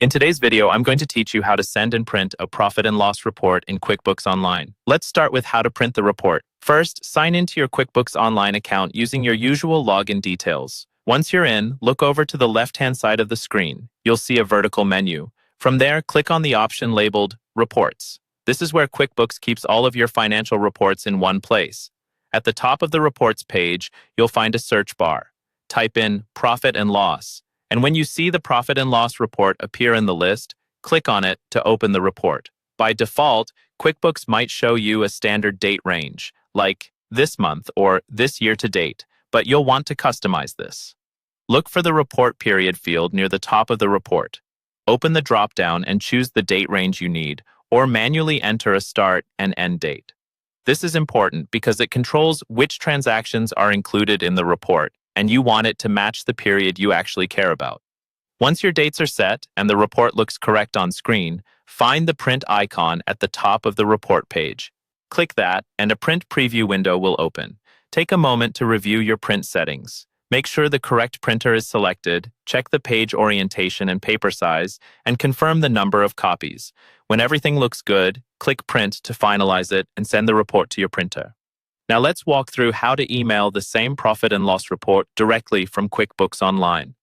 In today's video, I'm going to teach you how to send and print a profit and loss report in QuickBooks Online. Let's start with how to print the report. First, sign into your QuickBooks Online account using your usual login details. Once you're in, look over to the left-hand side of the screen. You'll see a vertical menu. From there, click on the option labeled Reports. This is where QuickBooks keeps all of your financial reports in one place. At the top of the Reports page, you'll find a search bar. Type in Profit and Loss. And when you see the profit and loss report appear in the list, click on it to open the report. By default, QuickBooks might show you a standard date range, like this month or this year to date, but you'll want to customize this. Look for the report period field near the top of the report. Open the drop-down and choose the date range you need, or manually enter a start and end date. This is important because it controls which transactions are included in the report, and you want it to match the period you actually care about. Once your dates are set and the report looks correct on screen, find the print icon at the top of the report page. Click that, and a print preview window will open. Take a moment to review your print settings. Make sure the correct printer is selected, check the page orientation and paper size, and confirm the number of copies. When everything looks good, click Print to finalize it and send the report to your printer. Now let's walk through how to email the same profit and loss report directly from QuickBooks Online.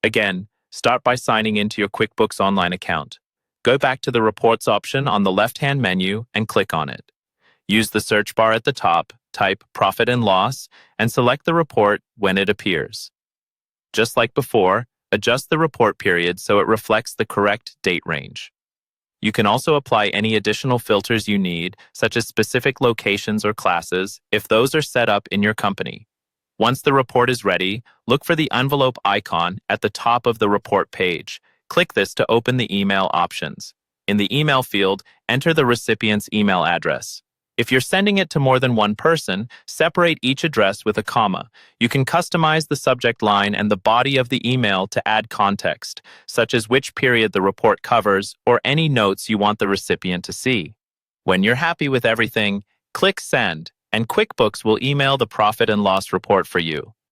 Again, start by signing into your QuickBooks Online account. Go back to the Reports option on the left-hand menu and click on it. Use the search bar at the top, type Profit and Loss, and select the report when it appears. Just like before, adjust the report period so it reflects the correct date range. You can also apply any additional filters you need, such as specific locations or classes, if those are set up in your company. Once the report is ready, look for the envelope icon at the top of the report page. Click this to open the email options. In the email field, enter the recipient's email address. If you're sending it to more than one person, separate each address with a comma. You can customize the subject line and the body of the email to add context, such as which period the report covers or any notes you want the recipient to see. When you're happy with everything, click Send, and QuickBooks will email the profit and loss report for you.